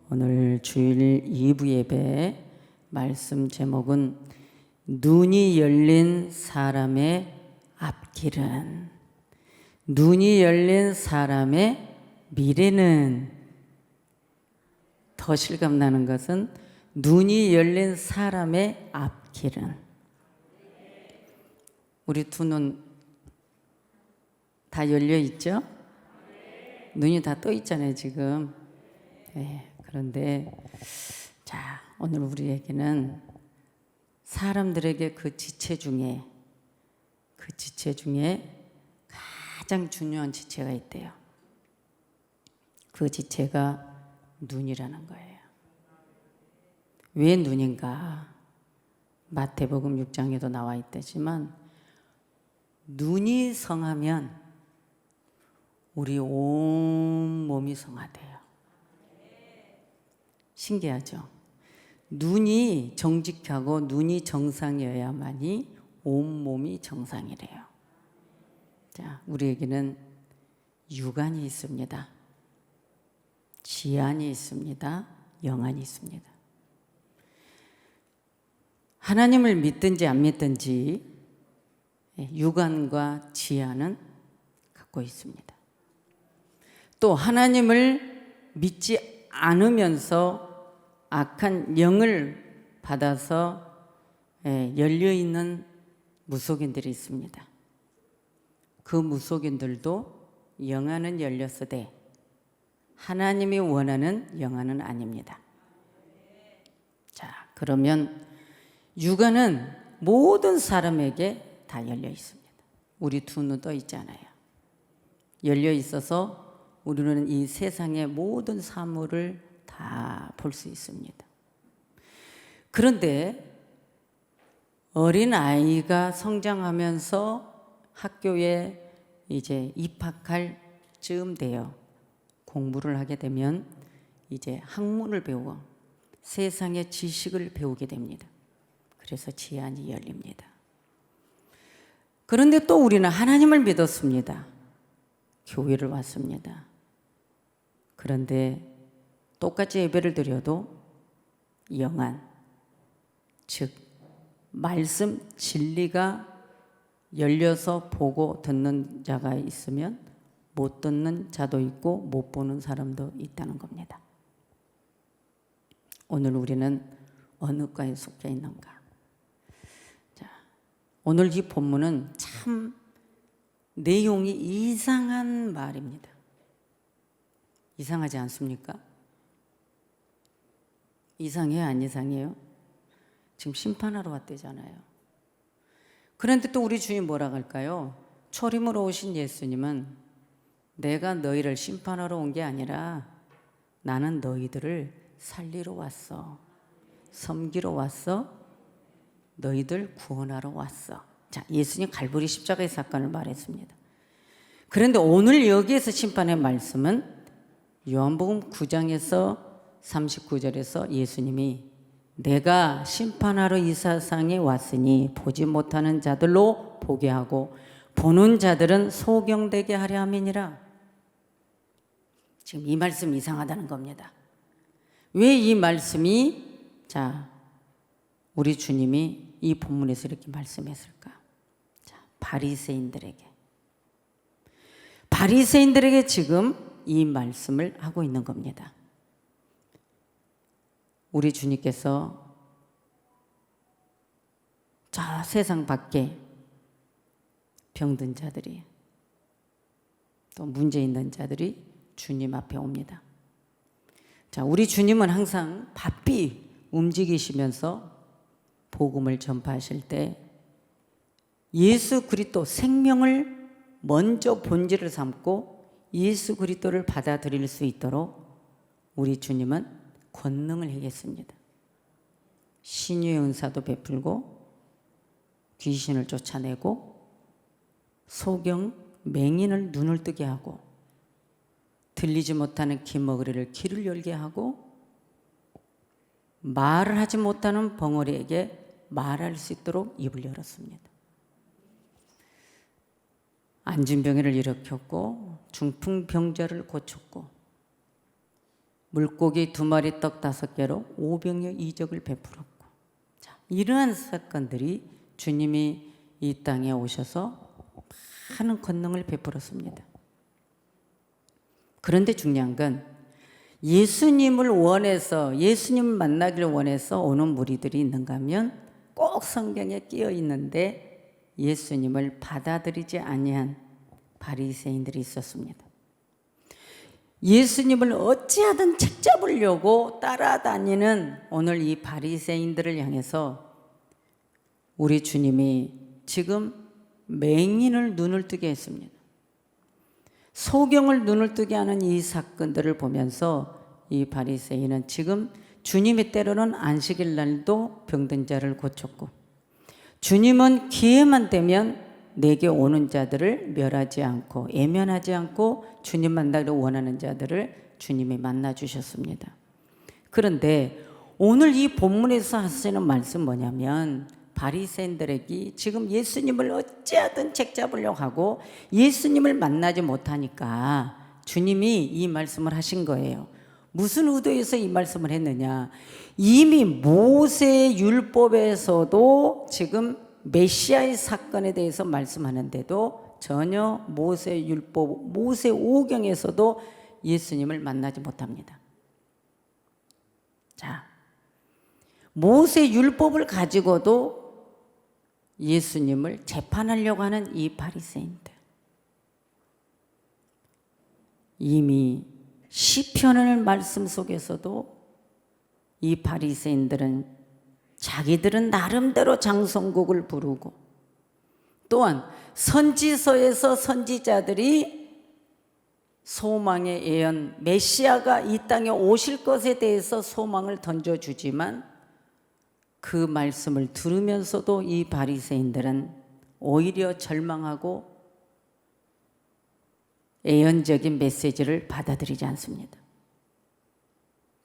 오늘 주일 2부 예배 말씀 제목은 눈이 열린 사람의 앞길은, 눈이 열린 사람의 미래는, 더 실감나는 것은 눈이 열린 사람의 앞길은. 우리 두 눈 다 열려 있죠? 눈이 다 떠 있잖아요 지금. 네, 그런데 자, 오늘 우리에게는 사람들에게 그 지체 중에 가장 중요한 지체가 있대요. 그 지체가 눈이라는 거예요. 왜 눈인가? 마태복음 6장에도 나와 있다지만 눈이 성하면 우리 온 몸이 성하대요. 신기하죠? 눈이 정직하고 눈이 정상이어야만이 온 몸이 정상이래요. 자, 우리에게는 육안이 있습니다. 지안이 있습니다. 영안이 있습니다. 하나님을 믿든지 안 믿든지 육안과 지안은 갖고 있습니다. 또 하나님을 믿지 않으면서 악한 영을 받아서 열려있는 무속인들이 있습니다. 그 무속인들도 영안은 열렸으되 하나님이 원하는 영안은 아닙니다. 자, 그러면 육안은 모든 사람에게 다 열려 있습니다. 우리 두 눈 떠 있잖아요. 열려 있어서 우리는 이 세상의 모든 사물을 다 볼 수 있습니다. 그런데 어린 아이가 성장하면서 학교에 이제 입학할 즈음 돼요. 공부를 하게 되면 이제 학문을 배우고 세상의 지식을 배우게 됩니다. 그래서 지안이 열립니다. 그런데 또 우리는 하나님을 믿었습니다. 교회를 왔습니다. 그런데 똑같이 예배를 드려도 영안, 즉 말씀 진리가 열려서 보고 듣는 자가 있으면 못 듣는 자도 있고 못 보는 사람도 있다는 겁니다. 오늘 우리는 어느 과에 속해 있는가? 자, 오늘 이 본문은 참 내용이 이상한 말입니다. 이상하지 않습니까? 이상해요, 안 이상해요? 지금 심판하러 왔대잖아요. 그런데 또 우리 주님 뭐라 할까요? 초림으로 오신 예수님은 내가 너희를 심판하러 온 게 아니라 나는 너희들을 살리러 왔어. 섬기러 왔어. 너희들 구원하러 왔어. 자, 예수님 갈보리 십자가의 사건을 말했습니다. 그런데 오늘 여기에서 심판의 말씀은 요한복음 9장에서 39절에서 예수님이 내가 심판하러 이 세상에 왔으니 보지 못하는 자들로 보게 하고 보는 자들은 소경되게 하려 함이니라. 지금 이 말씀이 이상하다는 겁니다. 왜 이 말씀이 자, 우리 주님이 이 본문에서 이렇게 말씀했을까? 자, 바리새인들에게 지금 이 말씀을 하고 있는 겁니다. 우리 주님께서 저 세상 밖에 병든 자들이 또 문제 있는 자들이 주님 앞에 옵니다. 자, 우리 주님은 항상 바삐 움직이시면서 복음을 전파하실 때 예수 그리스도 생명을 먼저 본질을 삼고 예수 그리스도를 받아들일 수 있도록 우리 주님은 권능을 행했습니다. 신유의 은사도 베풀고 귀신을 쫓아내고 소경 맹인을 눈을 뜨게 하고 들리지 못하는 귀머거리를 귀를 열게 하고 말을 하지 못하는 벙어리에게 말할 수 있도록 입을 열었습니다. 앉은 병이를 일으켰고 중풍병자를 고쳤고 물고기 2마리 떡 5개로 500여 이적을 베풀었고, 자, 이러한 사건들이 주님이 이 땅에 오셔서 많은 권능을 베풀었습니다. 그런데 중요한 건 예수님을 원해서, 예수님을 만나기를 원해서 오는 무리들이 있는가 하면 꼭 성경에 끼어 있는데 예수님을 받아들이지 아니한 바리새인들이 있었습니다. 예수님을 어찌하든 책잡으려고 따라다니는 오늘 이 바리새인들을 향해서 우리 주님이 지금 맹인을 눈을 뜨게 했습니다. 소경을 눈을 뜨게 하는 이 사건들을 보면서 이 바리새인은 지금 주님이 때로는 안식일 날도 병든 자를 고쳤고, 주님은 기회만 되면 내게 오는 자들을 멸하지 않고 애면하지 않고 주님 만나기를 원하는 자들을 주님이 만나 주셨습니다. 그런데 오늘 이 본문에서 하시는 말씀 뭐냐면, 바리새인들에게 지금 예수님을 어찌하든 책잡으려고 하고 예수님을 만나지 못하니까 주님이 이 말씀을 하신 거예요. 무슨 의도에서 이 말씀을 했느냐? 이미 모세 율법에서도 지금 메시아의 사건에 대해서 말씀하는데도 전혀 모세 율법, 모세 오경에서도 예수님을 만나지 못합니다. 자, 모세 율법을 가지고도 예수님을 재판하려고 하는 이 바리새인들, 이미 시편의 말씀 속에서도 이 바리새인들은 자기들은 나름대로 장성곡을 부르고, 또한 선지서에서 선지자들이 소망의 예언, 메시아가 이 땅에 오실 것에 대해서 소망을 던져주지만 그 말씀을 들으면서도 이 바리새인들은 오히려 절망하고 예언적인 메시지를 받아들이지 않습니다.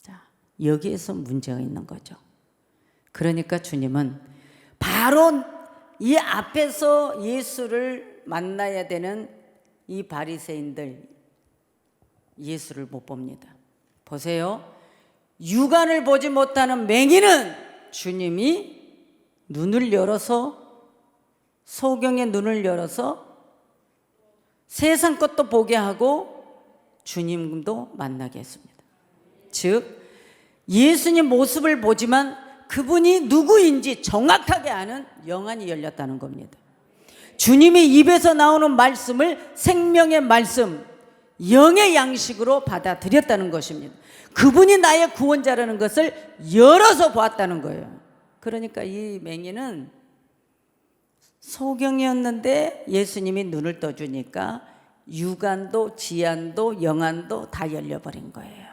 자, 여기에서 문제가 있는 거죠. 그러니까 주님은 바로 이 앞에서 예수를 만나야 되는 이 바리새인들, 예수를 못 봅니다. 보세요. 육안을 보지 못하는 맹인은 주님이 눈을 열어서, 소경의 눈을 열어서 세상 것도 보게 하고 주님도 만나게 했습니다. 즉 예수님 모습을 보지만 그분이 누구인지 정확하게 아는 영안이 열렸다는 겁니다. 주님이 입에서 나오는 말씀을 생명의 말씀, 영의 양식으로 받아들였다는 것입니다. 그분이 나의 구원자라는 것을 열어서 보았다는 거예요. 그러니까 이 맹인은 소경이었는데 예수님이 눈을 떠주니까 육안도 지안도 영안도 다 열려버린 거예요.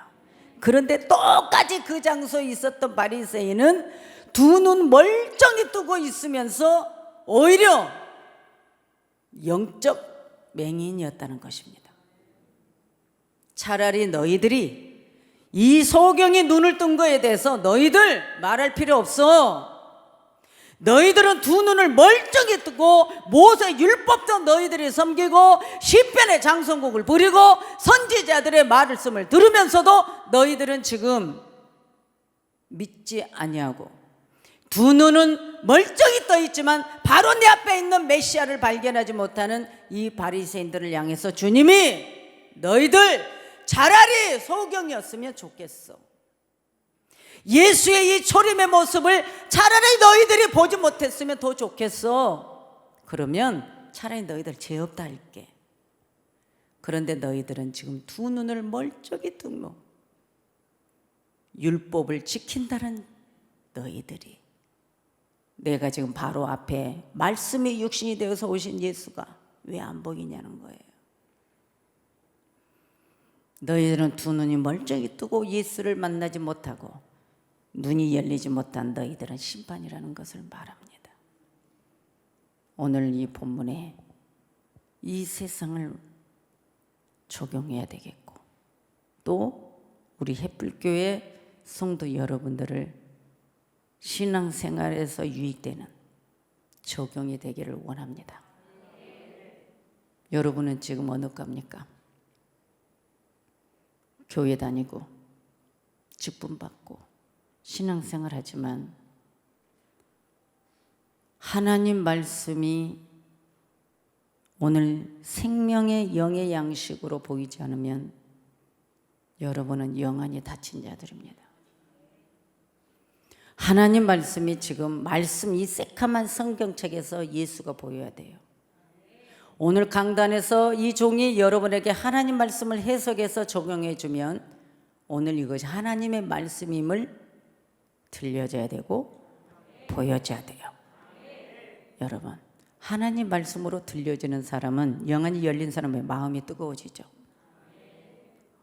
그런데 똑같이 그 장소에 있었던 바리새인은 두 눈 멀쩡히 뜨고 있으면서 오히려 영적 맹인이었다는 것입니다. 차라리 너희들이 이 소경이 눈을 뜬 거에 대해서 너희들 말할 필요 없어. 너희들은 두 눈을 멀쩡히 뜨고 모세 율법도 너희들이 섬기고 시편의 장성곡을 부리고 선지자들의 말씀을 들으면서도 너희들은 지금 믿지 아니하고 두 눈은 멀쩡히 떠 있지만 바로 내 앞에 있는 메시아를 발견하지 못하는 이 바리새인들을 향해서 주님이 너희들 차라리 소경이었으면 좋겠어. 예수의 이 초림의 모습을 차라리 너희들이 보지 못했으면 더 좋겠어. 그러면 차라리 너희들 죄 없다 할게. 그런데 너희들은 지금 두 눈을 멀쩡히 뜨고 율법을 지킨다는 너희들이, 내가 지금 바로 앞에 말씀이 육신이 되어서 오신 예수가 왜 안 보이냐는 거예요. 너희들은 두 눈이 멀쩡히 뜨고 예수를 만나지 못하고 눈이 열리지 못한 너희들은 심판이라는 것을 말합니다. 오늘 이 본문에 이 세상을 적용해야 되겠고, 또 우리 햇불교회 성도 여러분들을 신앙생활에서 유익되는 적용이 되기를 원합니다. 여러분은 지금 어느 겁니까? 교회 다니고 직분받고 신앙생활 하지만 하나님 말씀이 오늘 생명의 영의 양식으로 보이지 않으면 여러분은 영안이 닫힌 자들입니다. 하나님 말씀이 지금 이 새카만 성경책에서 예수가 보여야 돼요. 오늘 강단에서 이 종이 여러분에게 하나님 말씀을 해석해서 적용해 주면 오늘 이것이 하나님의 말씀임을 들려줘야 되고 보여줘야 돼요. 여러분, 하나님 말씀으로 들려지는 사람은, 영안이 열린 사람의 마음이 뜨거워지죠.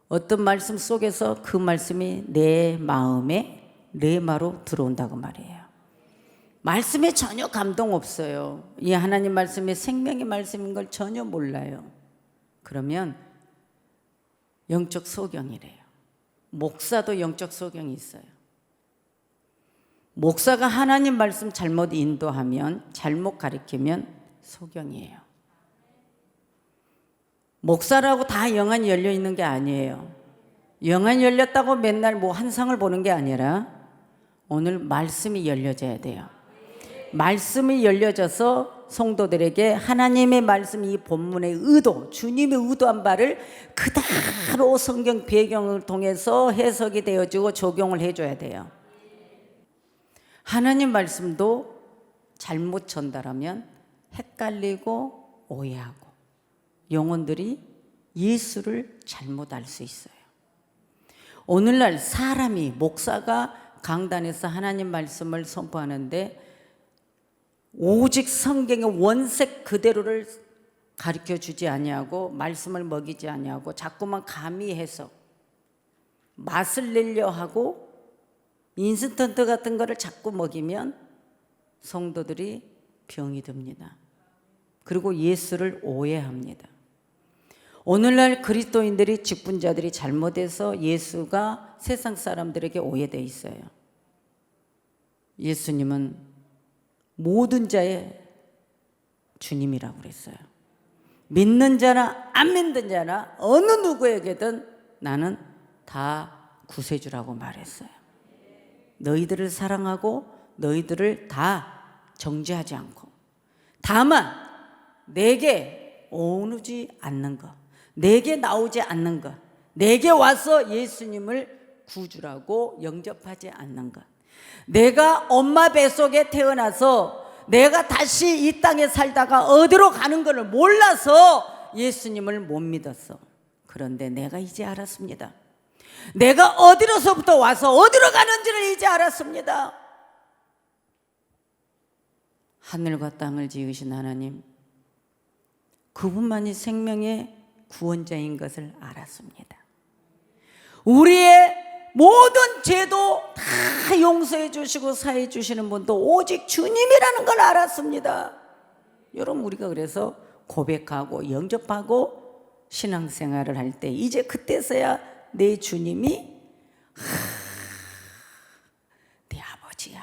어떤 말씀 속에서 그 말씀이 내 마음에 레마로 들어온다고 말이에요. 말씀에 전혀 감동 없어요. 이 하나님 말씀이 생명의 말씀인 걸 전혀 몰라요. 그러면 영적 소경이래요. 목사도 영적 소경이 있어요. 목사가 하나님 말씀 잘못 인도하면, 잘못 가르치면 소경이에요. 목사라고 다 영안이 열려 있는 게 아니에요. 영안이 열렸다고 맨날 뭐 한상을 보는 게 아니라 오늘 말씀이 열려져야 돼요. 말씀이 열려져서 성도들에게 하나님의 말씀, 이 본문의 의도, 주님의 의도한 바를 그대로 성경 배경을 통해서 해석이 되어지고 적용을 해줘야 돼요. 하나님 말씀도 잘못 전달하면 헷갈리고 오해하고 영혼들이 예수를 잘못 알 수 있어요. 오늘날 사람이, 목사가 강단에서 하나님 말씀을 선포하는데 오직 성경의 원색 그대로를 가르쳐 주지 아니하고 말씀을 먹이지 아니하고 자꾸만 감히 해서 맛을 내려 하고 인스턴트 같은 거를 자꾸 먹이면 성도들이 병이 듭니다. 그리고 예수를 오해합니다. 오늘날 그리스도인들이, 직분자들이 잘못해서 예수가 세상 사람들에게 오해되어 있어요. 예수님은 모든 자의 주님이라고 그랬어요. 믿는 자나 안 믿는 자나 어느 누구에게든 나는 다 구세주라고 말했어요. 너희들을 사랑하고 너희들을 다 정죄하지 않고, 다만 내게 오르지 않는 것, 내게 나오지 않는 것, 내게 와서 예수님을 구주라고 영접하지 않는 것, 내가 엄마 뱃속에 태어나서 내가 다시 이 땅에 살다가 어디로 가는 것을 몰라서 예수님을 못 믿었어. 그런데 내가 이제 알았습니다. 내가 어디로서부터 와서 어디로 가는지를 이제 알았습니다. 하늘과 땅을 지으신 하나님, 그분만이 생명의 구원자인 것을 알았습니다. 우리의 모든 죄도 다 용서해 주시고 사해 주시는 분도 오직 주님이라는 걸 알았습니다. 여러분, 우리가 그래서 고백하고 영접하고 신앙생활을 할 때 이제 그때서야 내 주님이 내 아버지야.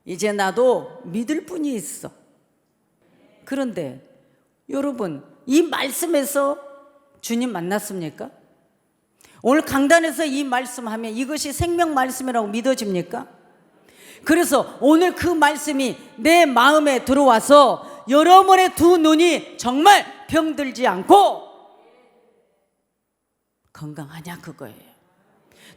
이제 나도 믿을 분이 있어. 그런데 여러분, 이 말씀에서 주님 만났습니까? 오늘 강단에서 이 말씀하면 이것이 생명 말씀이라고 믿어집니까? 그래서 오늘 그 말씀이 내 마음에 들어와서 여러분의 두 눈이 정말 병들지 않고 건강하냐 그거예요.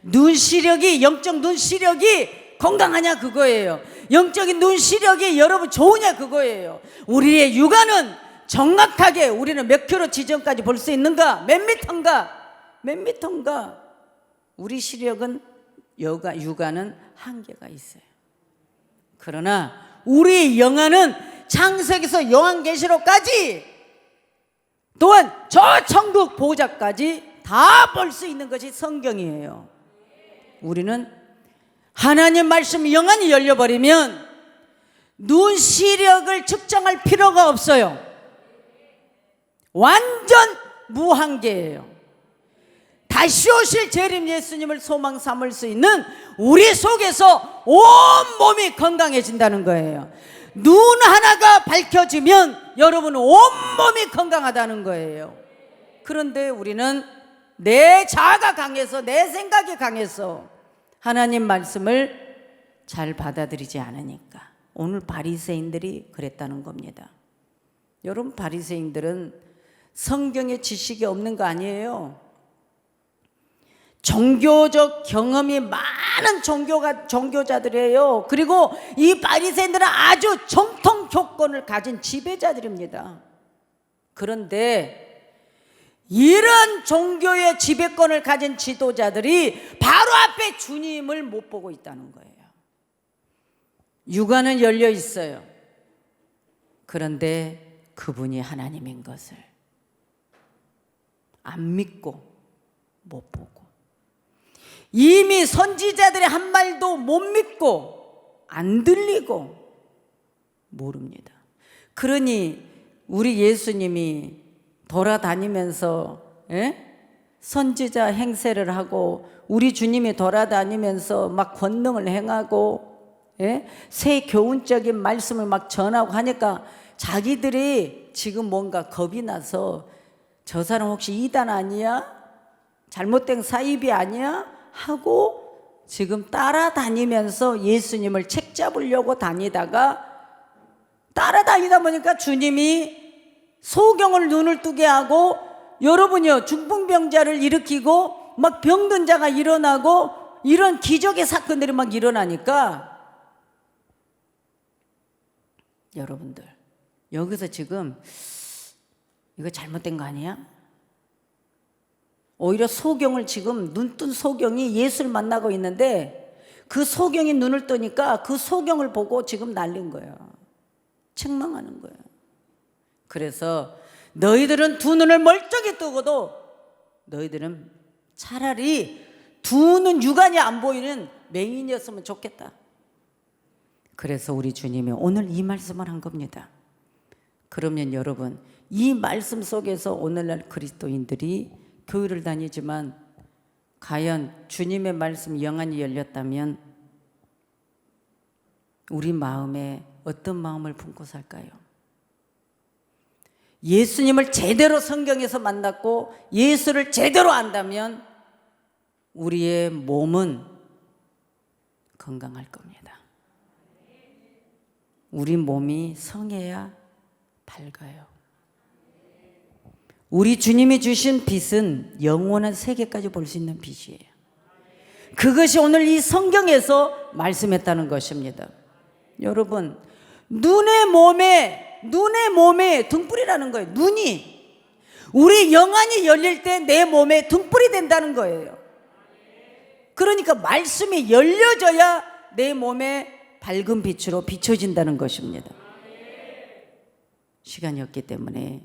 눈 시력이, 영적 눈 시력이 건강하냐 그거예요. 영적인 눈 시력이 여러분 좋으냐 그거예요. 우리의 육안은 정확하게 우리는 몇 킬로 지점까지 볼 수 있는가? 몇 미터인가? 우리 시력은, 육안은 한계가 있어요. 그러나 우리 영안은 창세기에서 요한계시록까지, 또한 저 천국 보좌까지 다 볼 수 있는 것이 성경이에요. 우리는 하나님 말씀 영안이 열려버리면 눈 시력을 측정할 필요가 없어요. 완전 무한계예요. 다시 오실 재림 예수님을 소망 삼을 수 있는 우리 속에서 온 몸이 건강해진다는 거예요. 눈 하나가 밝혀지면 여러분은 온 몸이 건강하다는 거예요. 그런데 우리는 내 자아가 강해서, 내 생각이 강해서 하나님 말씀을 잘 받아들이지 않으니까 오늘 바리새인들이 그랬다는 겁니다. 여러분, 바리새인들은 성경의 지식이 없는 거 아니에요. 종교적 경험이 많은 종교자들이에요. 그리고 이 바리새인들은 아주 정통 교권을 가진 지배자들입니다. 그런데 이런 종교의 지배권을 가진 지도자들이 바로 앞에 주님을 못 보고 있다는 거예요. 육안은 열려 있어요. 그런데 그분이 하나님인 것을 안 믿고 못 보고, 이미 선지자들의 한 말도 못 믿고 안 들리고 모릅니다. 그러니 우리 예수님이 돌아다니면서 선지자 행세를 하고, 우리 주님이 돌아다니면서 막 권능을 행하고 새 교훈적인 말씀을 막 전하고 하니까 자기들이 지금 뭔가 겁이 나서 저 사람 혹시 이단 아니야? 잘못된 사입이 아니야? 하고 지금 따라다니면서 예수님을 책잡으려고 따라다니다 보니까 주님이 소경을 눈을 뜨게 하고, 여러분이요, 중풍병자를 일으키고 막 병든 자가 일어나고 이런 기적의 사건들이 막 일어나니까, 여러분들 여기서 지금 이거 잘못된 거 아니야? 오히려 소경을, 지금 눈뜬 소경이 예수를 만나고 있는데 그 소경이 눈을 뜨니까 그 소경을 보고 지금 날린 거예요. 책망하는 거예요. 그래서 너희들은 두 눈을 멀쩡히 뜨고도 너희들은 차라리 두 눈 육안이 안 보이는 맹인이었으면 좋겠다. 그래서 우리 주님이 오늘 이 말씀을 한 겁니다. 그러면 여러분, 이 말씀 속에서 오늘날 그리스도인들이 교회를 다니지만 과연 주님의 말씀 영안이 열렸다면 우리 마음에 어떤 마음을 품고 살까요? 예수님을 제대로 성경에서 만났고 예수를 제대로 안다면 우리의 몸은 건강할 겁니다. 우리 몸이 성해야 밝아요. 우리 주님이 주신 빛은 영원한 세계까지 볼 수 있는 빛이에요. 그것이 오늘 이 성경에서 말씀했다는 것입니다. 여러분, 눈의 몸에 등불이라는 거예요. 눈이, 우리 영안이 열릴 때 내 몸에 등불이 된다는 거예요. 그러니까 말씀이 열려져야 내 몸에 밝은 빛으로 비춰진다는 것입니다. 시간이 없기 때문에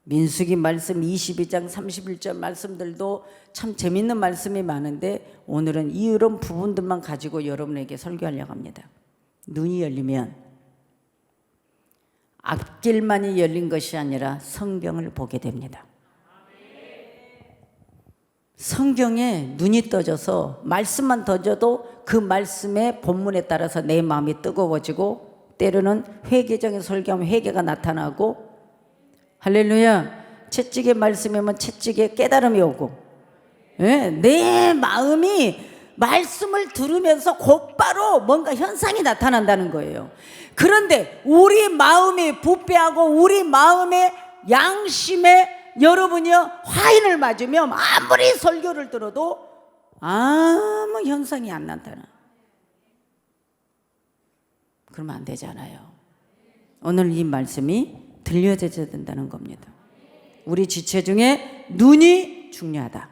민수기 말씀 22장 31절 말씀들도 참 재밌는 말씀이 많은데 오늘은 이런 부분들만 가지고 여러분에게 설교하려고 합니다. 눈이 열리면 앞길만이 열린 것이 아니라 성경을 보게 됩니다. 성경에 눈이 떠져서 말씀만 떠져도 그 말씀의 본문에 따라서 내 마음이 뜨거워지고, 때로는 회개적인 설교하면 회개가 나타나고, 할렐루야, 채찍의 말씀이면 채찍의 깨달음이 오고, 내 마음이 말씀을 들으면서 곧바로 뭔가 현상이 나타난다는 거예요. 그런데 우리 마음이 부패하고 우리 마음의 양심에 여러분이요 화인을 맞으면 아무리 설교를 들어도 아무 현상이 안 나타나. 그러면 안 되잖아요. 오늘 이 말씀이 들려져야 된다는 겁니다. 우리 지체 중에 눈이 중요하다.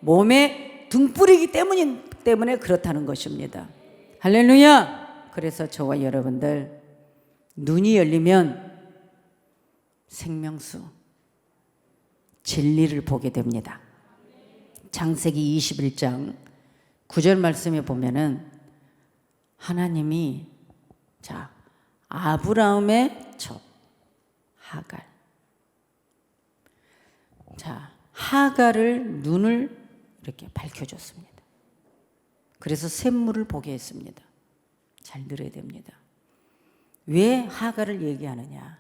몸에 등불이기 때문에 그렇다는 것입니다. 할렐루야. 그래서 저와 여러분들 눈이 열리면 생명수, 진리를 보게 됩니다. 창세기 21장 9절 말씀에 보면은 하나님이 아브라함의 첩 하갈, 하갈을 눈을 이렇게 밝혀줬습니다. 그래서 샘물을 보게 했습니다. 잘 들어야 됩니다. 왜 하갈을 얘기하느냐?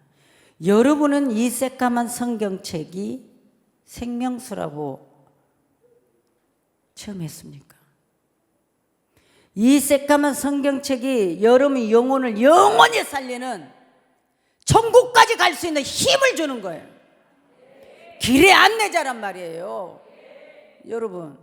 여러분은 이 새까만 성경책이 생명수라고 체험했습니까? 이 새까만 성경책이 여러분의 영혼을 영원히 살리는 천국까지 갈 수 있는 힘을 주는 거예요. 길의 안내자란 말이에요. 여러분,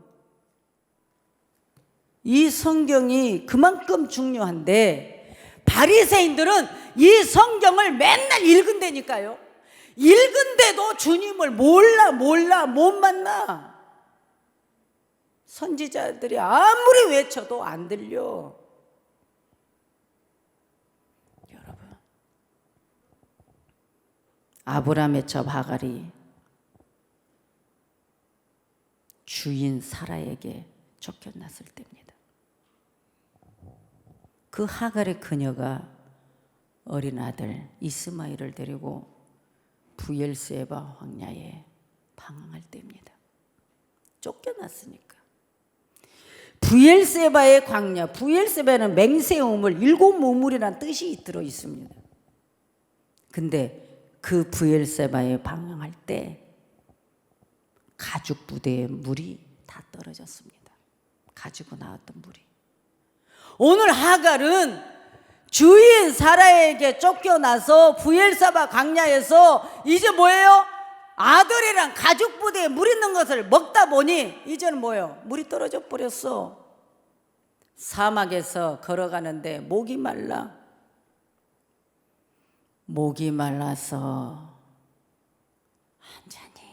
이 성경이 그만큼 중요한데 바리새인들은 이 성경을 맨날 읽은다니까요. 읽은데도 주님을 몰라 못 만나. 선지자들이 아무리 외쳐도 안 들려. 여러분, 아브라함의 첩 하갈이 주인 사라에게 쫓겨났을 때입니다. 그 하갈의 그녀가 어린 아들 이스마엘을 데리고 브엘세바 황야에 방황할 때입니다. 쫓겨났으니까. 브엘세바의 광야, 브엘세바는 맹세의 우물, 일곱 우물이라는 뜻이 들어 있습니다. 근데 그 브엘세바에 방황할 때 가죽 부대의 물이 다 떨어졌습니다. 가지고 나왔던 물이. 오늘 하갈은 주인 사라에게 쫓겨나서 브엘세바 광야에서 이제 뭐예요? 아들이랑 가죽 부대에 물 있는 것을 먹다 보니 이제는 뭐예요? 물이 떨어져 버렸어. 사막에서 걸어가는데 목이 말라서 완전히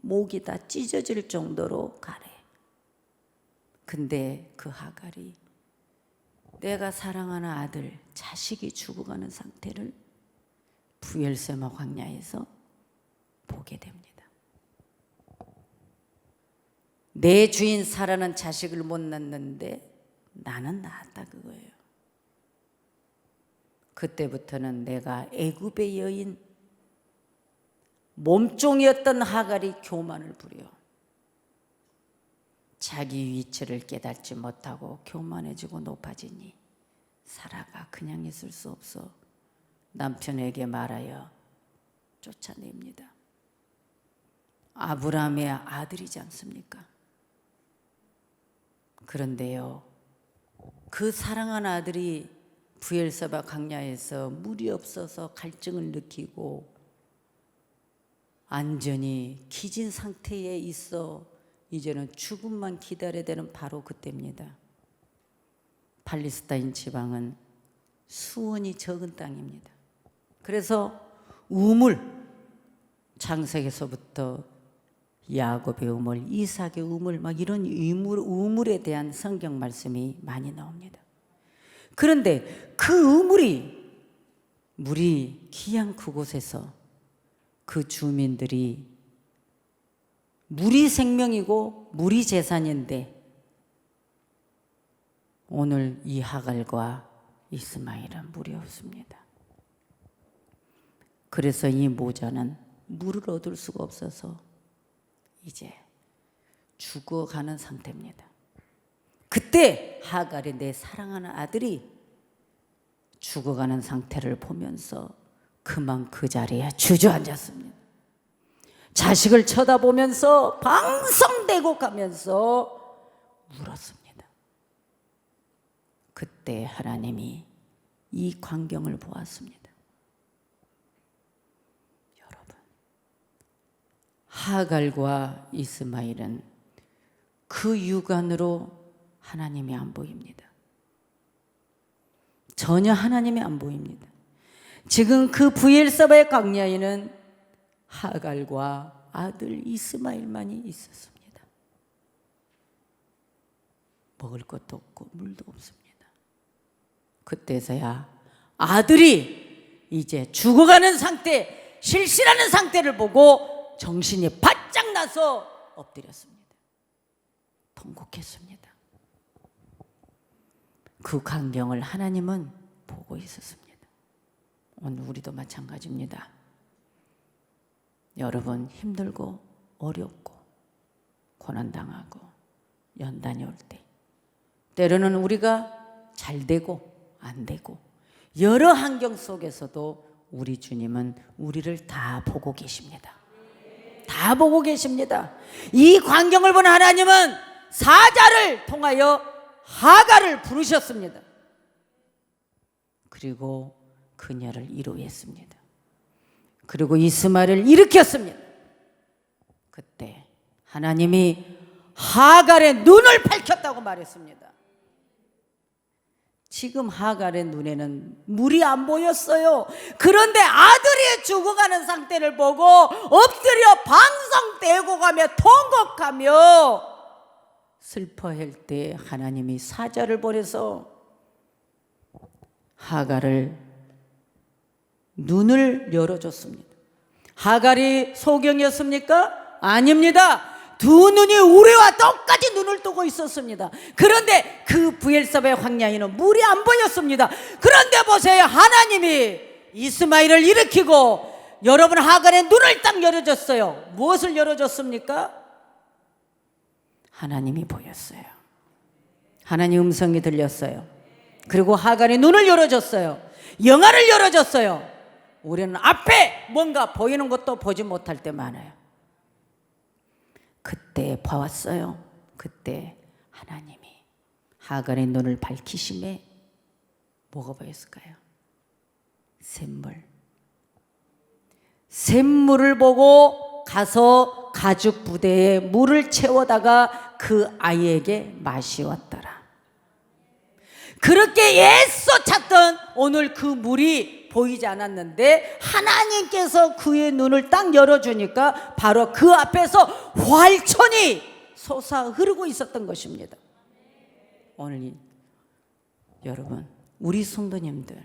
목이 다 찢어질 정도로 가래. 근데 그 하갈이 내가 사랑하는 아들, 자식이 죽어가는 상태를 브엘세바 광야에서 보게 됩니다. 내 주인 사라는 자식을 못 낳는데 나는 낳았다 그거예요. 그때부터는 내가 애굽의 여인, 몸종이었던 하갈이 교만을 부려 자기 위치를 깨닫지 못하고 교만해지고 높아지니 사라가 그냥 있을 수 없어 남편에게 말하여 쫓아냅니다. 아브라함의 아들이지 않습니까? 그런데요, 그 사랑하는 아들이 브엘세바 광야에서 물이 없어서 갈증을 느끼고 완전히 기진 상태에 있어 이제는 죽음만 기다려야 되는 바로 그때입니다. 팔레스타인 지방은 수온이 적은 땅입니다. 그래서 우물, 창세기에서부터 야곱의 우물, 이삭의 우물, 막 이런 우물에 대한 성경 말씀이 많이 나옵니다. 그런데 그 물이 귀한 그곳에서 그 주민들이 물이 생명이고 물이 재산인데 오늘 이 하갈과 이스마엘은 물이 없습니다. 그래서 이 모자는 물을 얻을 수가 없어서 이제 죽어가는 상태입니다. 그때 하갈이 내 사랑하는 아들이 죽어가는 상태를 보면서 그만 그 자리에 주저앉았습니다. 자식을 쳐다보면서 방성대고 가면서 울었습니다. 그때 하나님이 이 광경을 보았습니다. 여러분, 하갈과 이스마엘은 그 육안으로 하나님이 안 보입니다. 전혀 하나님이 안 보입니다. 지금 그 브엘세바의 광야에는 하갈과 아들 이스마엘만이 있었습니다. 먹을 것도 없고 물도 없습니다. 그때서야 아들이 이제 죽어가는 상태, 실실하는 상태를 보고 정신이 바짝 나서 엎드렸습니다. 통곡했습니다. 그 광경을 하나님은 보고 있었습니다. 오늘 우리도 마찬가지입니다. 여러분, 힘들고 어렵고 고난당하고 연단이 올 때, 때로는 우리가 잘 되고 안 되고 여러 환경 속에서도 우리 주님은 우리를 다 보고 계십니다. 다 보고 계십니다. 이 광경을 본 하나님은 사자를 통하여 하갈을 부르셨습니다. 그리고 그녀를 이루었습니다. 그리고 이스마엘을 일으켰습니다. 그때 하나님이 하갈의 눈을 밝혔다고 말했습니다. 지금 하갈의 눈에는 물이 안 보였어요. 그런데 아들이 죽어가는 상태를 보고 엎드려 방성대고 가며 통곡하며 슬퍼할 때 하나님이 사자를 보내서 하갈을 눈을 열어줬습니다. 하갈이 소경이었습니까? 아닙니다. 두 눈이 우리와 똑같이 눈을 뜨고 있었습니다. 그런데 그 브엘사바의 광야에는 물이 안 보였습니다. 그런데 보세요, 하나님이 이스마엘을 일으키고 여러분 하갈의 눈을 딱 열어줬어요. 무엇을 열어줬습니까? 하나님이 보였어요. 하나님 음성이 들렸어요. 그리고 하갈의 눈을 열어줬어요. 영안을 열어줬어요. 우리는 앞에 뭔가 보이는 것도 보지 못할 때 많아요. 그때 봐왔어요. 그때 하나님이 하갈의 눈을 밝히심에 뭐가 보였을까요? 샘물을 보고 가서 가죽 부대에 물을 채워다가 그 아이에게 마시웠더라. 그렇게 애써 찾던 오늘 그 물이 보이지 않았는데 하나님께서 그의 눈을 딱 열어주니까 바로 그 앞에서 활천이 솟아 흐르고 있었던 것입니다. 오늘 여러분, 우리 성도님들,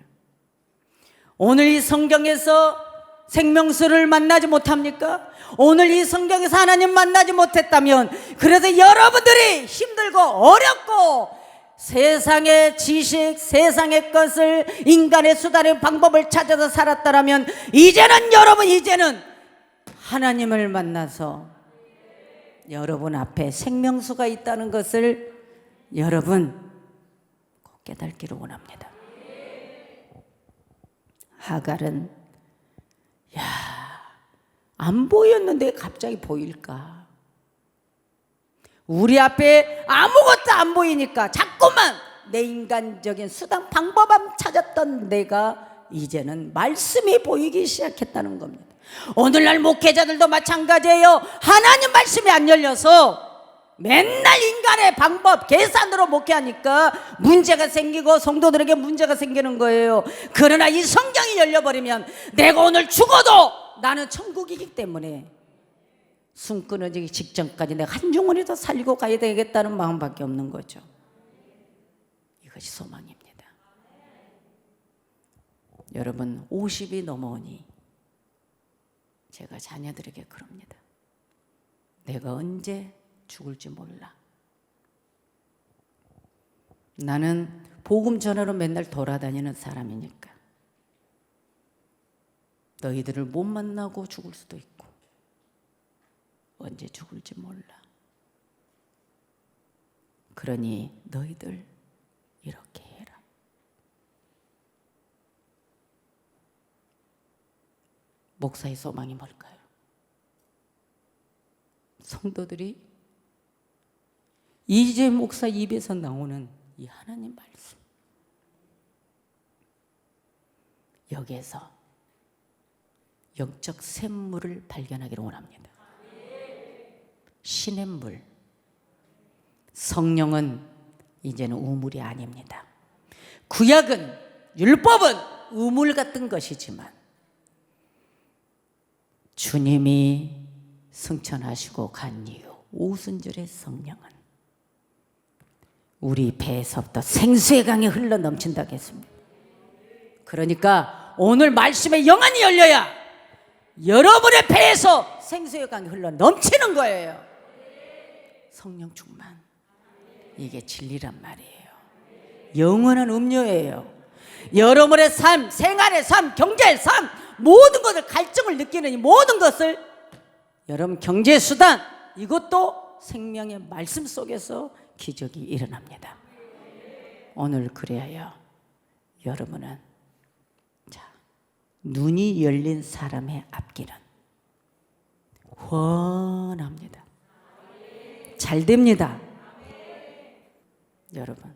오늘 이 성경에서 생명수를 만나지 못합니까? 오늘 이 성경에서 하나님 만나지 못했다면, 그래서 여러분들이 힘들고 어렵고 세상의 지식, 세상의 것을, 인간의 수단의 방법을 찾아서 살았다라면 이제는 여러분, 이제는 하나님을 만나서 여러분 앞에 생명수가 있다는 것을 여러분 꼭 깨닫기를 원합니다. 하갈은 안 보였는데 갑자기 보일까? 우리 앞에 아무것도 안 보이니까 자꾸만 내 인간적인 수단 방법만 찾았던 내가 이제는 말씀이 보이기 시작했다는 겁니다. 오늘날 목회자들도 마찬가지예요. 하나님 말씀이 안 열려서 맨날 인간의 방법, 계산으로 목회하니까 문제가 생기고 성도들에게 문제가 생기는 거예요. 그러나 이 성경이 열려버리면 내가 오늘 죽어도 나는 천국이기 때문에 숨 끊어지기 직전까지 내가 한 영혼이라도 살리고 가야 되겠다는 마음밖에 없는 거죠. 이것이 소망입니다. 여러분, 50이 넘어오니 제가 자녀들에게 그럽니다. 내가 언제 죽을지 몰라. 나는 복음 전하러 맨날 돌아다니는 사람이니까 너희들을 못 만나고 죽을 수도 있고 언제 죽을지 몰라. 그러니 너희들 이렇게 해라. 목사의 소망이 뭘까요? 성도들이 이재 목사 입에서 나오는 이 하나님 말씀, 여기에서 영적 샘물을 발견하기를 원합니다. 신의 물, 성령은 이제는 우물이 아닙니다. 구약은, 율법은 우물 같은 것이지만 주님이 승천하시고 간 이후 오순절의 성령은 우리 배에서부터 생수의 강이 흘러 넘친다고 했습니다. 그러니까 오늘 말씀의 영안이 열려야 여러분의 배에서 생수의 강이 흘러 넘치는 거예요. 성령 충만, 이게 진리란 말이에요. 영원한 음료예요. 여러분의 삶, 생활의 삶, 경제의 삶, 모든 것을, 갈증을 느끼는 이 모든 것을 여러분 경제 수단, 이것도 생명의 말씀 속에서 기적이 일어납니다. 오늘 그래야 여러분은 눈이 열린 사람의 앞길은 훤합니다. 잘 됩니다. 여러분,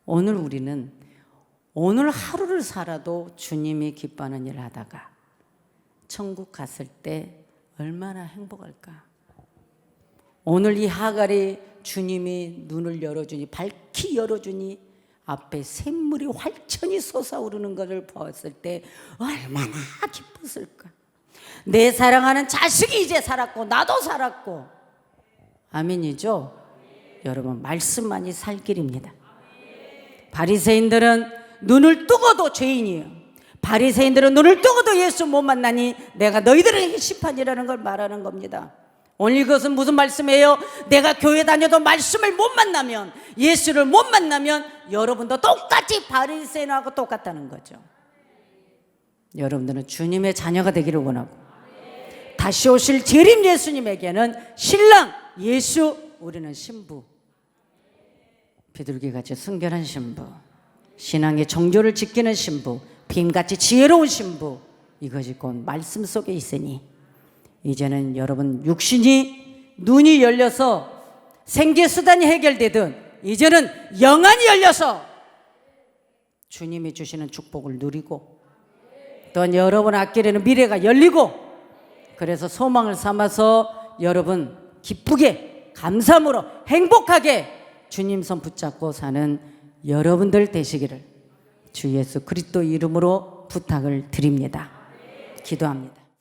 오늘 우리는 오늘 하루를 살아도 주님이 기뻐하는 일을 하다가 천국 갔을 때 얼마나 행복할까. 오늘 이 하갈이 주님이 눈을 열어주니, 밝히 열어주니 앞에 샘물이 활천이 솟아오르는 것을 보았을 때 얼마나 기뻤을까. 내 사랑하는 자식이 이제 살았고 나도 살았고. 아멘이죠? 여러분, 말씀만이 살 길입니다. 바리새인들은 눈을 뜨고도 죄인이에요. 바리새인들은 눈을 뜨고도 예수 못 만나니 내가 너희들에게 심판이라는 걸 말하는 겁니다. 오늘 이것은 무슨 말씀이에요? 내가 교회 다녀도 말씀을 못 만나면, 예수를 못 만나면 여러분도 똑같이 바리새인하고 똑같다는 거죠. 여러분들은 주님의 자녀가 되기를 원하고, 다시 오실 재림 예수님에게는 신랑 예수, 우리는 신부, 비둘기같이 순결한 신부, 신앙의 정조를 지키는 신부, 빔같이 지혜로운 신부, 이것이 곧 말씀 속에 있으니 이제는 여러분 육신이 눈이 열려서 생계수단이 해결되든 이제는 영안이 열려서 주님이 주시는 축복을 누리고, 또한 여러분 앞길에는 미래가 열리고, 그래서 소망을 삼아서 여러분 기쁘게 감사함으로 행복하게 주님 손 붙잡고 사는 여러분들 되시기를 주 예수 그리스도 이름으로 부탁을 드립니다. 기도합니다.